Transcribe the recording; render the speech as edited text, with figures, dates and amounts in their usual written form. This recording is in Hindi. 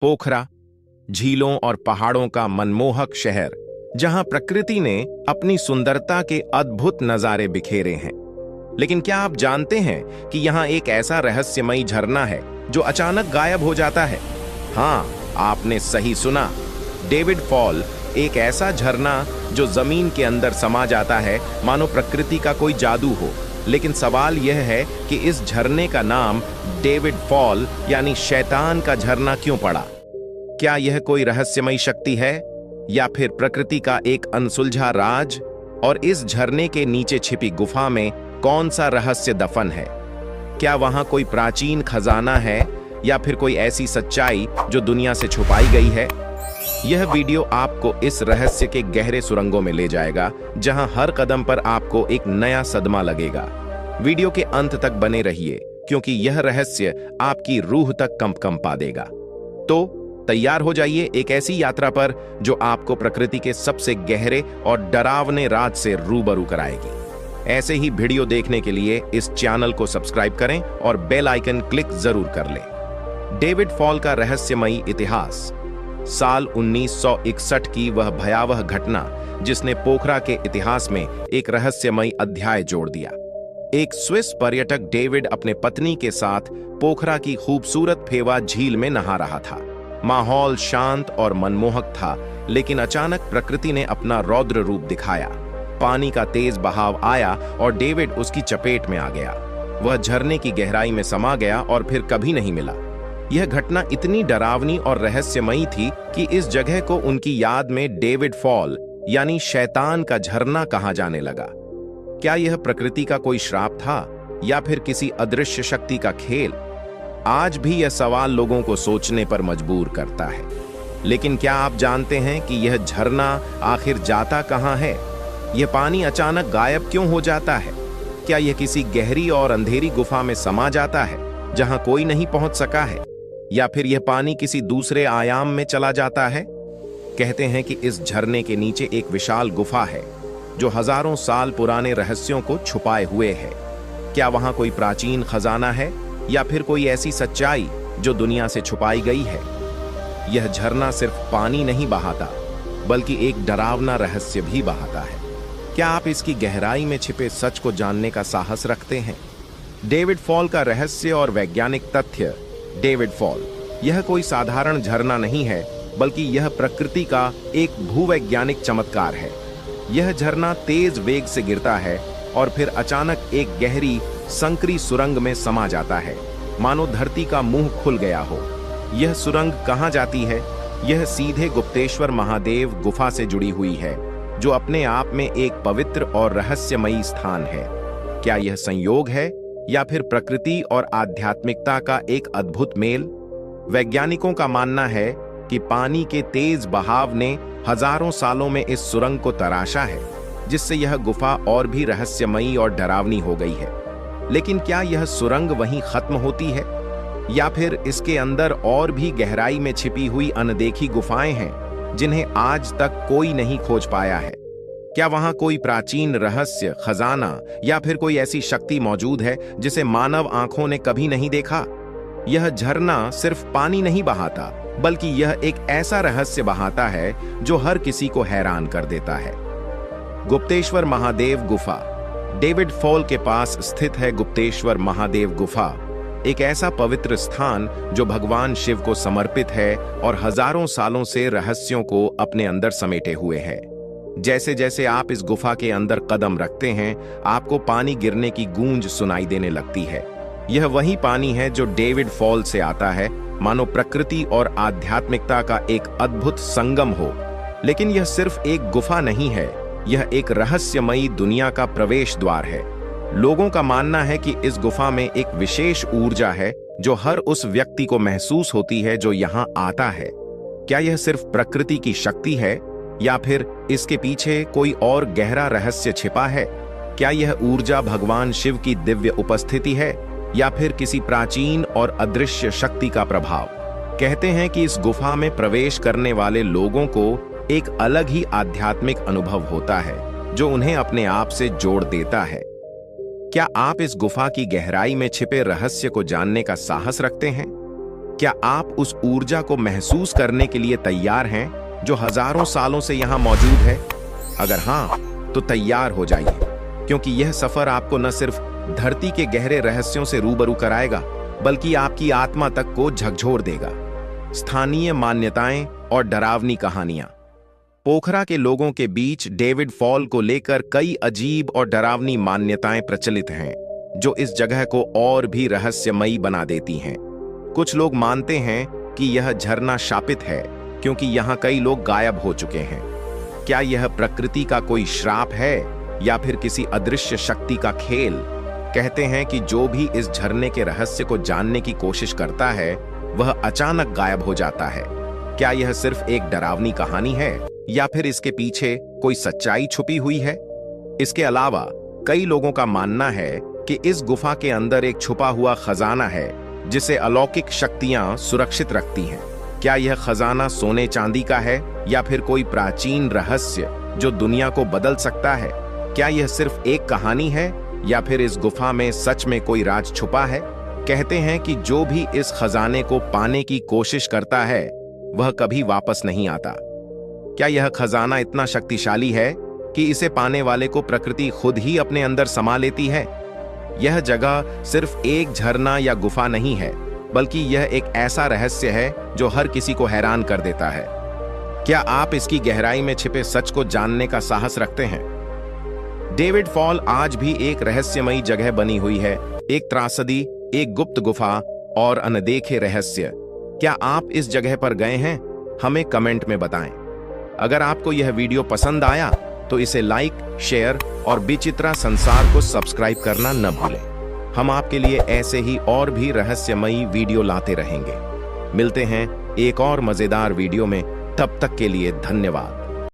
पोखरा, झीलों और पहाड़ों का मनमोहक शहर, जहां प्रकृति ने अपनी सुंदरता के अद्भुत नजारे बिखेरे हैं। लेकिन क्या आप जानते हैं कि यहां एक ऐसा रहस्यमयी झरना है जो अचानक गायब हो जाता है? हाँ, आपने सही सुना। डेविड फॉल एक ऐसा झरना जो जमीन के अंदर समा जाता है, मानो प्रकृति का कोई जादू हो। लेकिन सवाल यह है कि इस झरने का नाम डेविड फॉल यानी शैतान का झरना क्यों पड़ा? क्या यह कोई रहस्यमयी शक्ति है या फिर प्रकृति का एक अनसुलझा राज? और इस झरने के नीचे छिपी गुफा में कौन सा रहस्य दफन है? क्या वहां कोई प्राचीन खजाना है या फिर कोई ऐसी सच्चाई जो दुनिया से छुपाई गई है? यह वीडियो आपको इस रहस्य के गहरे सुरंगों में ले जाएगा, जहां हर कदम पर आपको एक नया सदमा लगेगा। वीडियो के अंत तक बने रहिए, क्योंकि यह रहस्य आपकी रूह तक कंपा देगा। तो तैयार हो जाइए एक ऐसी यात्रा पर जो आपको प्रकृति के सबसे गहरे और डरावने राज से रूबरू कराएगी। ऐसे ही वीडियो देखने के लिए इस चैनल को सब्सक्राइब करें और बेल आइकन क्लिक जरूर कर लें। डेविड फॉल का रहस्यमयी इतिहास। साल 1961 की वह भयावह घटना जिसने पोखरा के इतिहास में एक रहस्यमयी अध्याय जोड़ दिया। एक स्विस पर्यटक डेविड अपने पत्नी के साथ पोखरा की खूबसूरत फेवा झील में नहा रहा था। माहौल शांत और मनमोहक था, लेकिन अचानक प्रकृति ने अपना रौद्र रूप दिखाया। पानी का तेज बहाव आया और डेविड उसकी चपेट में आ गया। वह झरने की गहराई में समा गया और फिर कभी नहीं मिला। यह घटना इतनी डरावनी और रहस्यमयी थी कि इस जगह को उनकी याद में डेविड फॉल यानी शैतान का झरना कहा जाने लगा। क्या यह प्रकृति का कोई श्राप था या फिर किसी अदृश्य शक्ति का खेल? आज भी यह सवाल लोगों को सोचने पर मजबूर करता है। लेकिन क्या आप जानते हैं कि यह झरना आखिर जाता कहां है? यह पानी अचानक गायब क्यों हो जाता है? क्या यह किसी गहरी और अंधेरी गुफा में समा जाता है जहां कोई नहीं पहुंच सका है? या फिर यह पानी किसी दूसरे आयाम में चला जाता है? कहते हैं कि इस झरने के नीचे एक विशाल गुफा है जो हजारों साल पुराने रहस्यों को छुपाए हुए है। क्या वहां कोई प्राचीन खजाना है या फिर कोई ऐसी सच्चाई जो दुनिया से छुपाई गई है? यह झरना सिर्फ पानी नहीं बहाता, बल्कि एक डरावना रहस्य भी बहाता है। क्या आप इसकी गहराई में छिपे सच को जानने का साहस रखते हैं? डेविड फॉल का रहस्य और वैज्ञानिक तथ्य। डेविड फॉल यह कोई साधारण झरना नहीं है, बल्कि यह प्रकृति का एक भूवैज्ञानिक चमत्कार है। यह झरना तेज वेग से गिरता है और फिर अचानक एक गहरी संकरी सुरंग में समा जाता है, मानो धरती का मुंह खुल गया हो। यह सुरंग कहां जाती है? यह सीधे गुप्तेश्वर महादेव गुफा से जुड़ी हुई है, जो अपने आप में एक पवित्र और रहस्यमयी स्थान है। क्या यह संयोग है या फिर प्रकृति और आध्यात्मिकता का एक अद्भुत मेल? वैज्ञानिकों का मानना है कि पानी के तेज बहाव ने हजारों सालों में इस सुरंग को तराशा है, जिससे यह गुफा और भी रहस्यमयी और डरावनी हो गई है। लेकिन क्या यह सुरंग वहीं खत्म होती है या फिर इसके अंदर और भी गहराई में छिपी हुई अनदेखी गुफाएं हैं जिन्हें आज तक कोई नहीं खोज पाया है? क्या वहां कोई प्राचीन रहस्य, खजाना या फिर कोई ऐसी शक्ति मौजूद है जिसे मानव आंखों ने कभी नहीं देखा? यह झरना सिर्फ पानी नहीं बहाता, बल्कि यह एक ऐसा रहस्य बहाता है जो हर किसी को हैरान कर देता है। गुप्तेश्वर महादेव गुफा। डेविड फॉल के पास स्थित है गुप्तेश्वर महादेव गुफा, एक ऐसा पवित्र स्थान जो भगवान शिव को समर्पित है और हजारों सालों से रहस्यों को अपने अंदर समेटे हुए है। जैसे जैसे आप इस गुफा के अंदर कदम रखते हैं, आपको पानी गिरने की गूंज सुनाई देने लगती है। यह वही पानी है जो डेविड फॉल से आता है, मानो प्रकृति और आध्यात्मिकता का एक अद्भुत संगम हो। लेकिन यह सिर्फ एक गुफा नहीं है, यह एक रहस्यमयी दुनिया का प्रवेश द्वार है। लोगों का मानना है कि इस गुफा में एक विशेष ऊर्जा है जो हर उस व्यक्ति को महसूस होती है जो यहाँ आता है। क्या यह सिर्फ प्रकृति की शक्ति है या फिर इसके पीछे कोई और गहरा रहस्य छिपा है? क्या यह ऊर्जा भगवान शिव की दिव्य उपस्थिति है या फिर किसी प्राचीन और अदृश्य शक्ति का प्रभाव? कहते हैं कि इस गुफा में प्रवेश करने वाले लोगों को एक अलग ही आध्यात्मिक अनुभव होता है जो उन्हें अपने आप से जोड़ देता है। क्या आप इस गुफा की गहराई में छिपे रहस्य को जानने का साहस रखते हैं? क्या आप उस ऊर्जा को महसूस करने के लिए तैयार हैं जो हजारों सालों से यहां मौजूद है? अगर हां, तो तैयार हो जाइए, क्योंकि यह सफर आपको न सिर्फ धरती के गहरे रहस्यों से रूबरू कराएगा, बल्कि आपकी आत्मा तक को झकझोर देगा। स्थानीय मान्यताएं और डरावनी कहानियां। पोखरा के लोगों के बीच डेविड फॉल को लेकर कई अजीब और डरावनी मान्यताएं प्रचलित हैं, जो इस जगह को और भी रहस्यमयी बना देती हैं। कुछ लोग मानते हैं कि यह झरना शापित है, क्योंकि यहां कई लोग गायब हो चुके हैं। क्या यह प्रकृति का कोई श्राप है या फिर किसी अदृश्य शक्ति का खेल? कहते हैं कि जो भी इस झरने के रहस्य को जानने की कोशिश करता है, वह अचानक गायब हो जाता है। क्या यह सिर्फ एक डरावनी कहानी है या फिर इसके पीछे कोई सच्चाई छुपी हुई है? इसके अलावा कई लोगों का मानना है कि इस गुफा के अंदर एक छुपा हुआ खजाना है, जिसे अलौकिक शक्तियां सुरक्षित रखती हैं। क्या यह खजाना सोने चांदी का है या फिर कोई प्राचीन रहस्य जो दुनिया को बदल सकता है? क्या यह सिर्फ एक कहानी है या फिर इस गुफा में सच में कोई राज छुपा है? कहते हैं कि जो भी इस खजाने को पाने की कोशिश करता है, वह कभी वापस नहीं आता। क्या यह खजाना इतना शक्तिशाली है कि इसे पाने वाले को प्रकृति खुद ही अपने अंदर समा लेती है? यह जगह सिर्फ एक झरना या गुफा नहीं है, बल्कि यह एक ऐसा रहस्य है जो हर किसी को हैरान कर देता है। क्या आप इसकी गहराई में छिपे सच को जानने का साहस रखते हैं? डेविड फॉल आज भी एक रहस्यमयी जगह बनी हुई है, एक त्रासदी, एक गुप्त गुफा और अनदेखे रहस्य। क्या आप इस जगह पर गए हैं? हमें कमेंट में बताएं। अगर आपको यह वीडियो पसंद आया तो इसे लाइक, शेयर और विचित्रा संसार को सब्सक्राइब करना न भूलें। हम आपके लिए ऐसे ही और भी रहस्यमयी वीडियो लाते रहेंगे। मिलते हैं एक और मजेदार वीडियो में, तब तक के लिए धन्यवाद।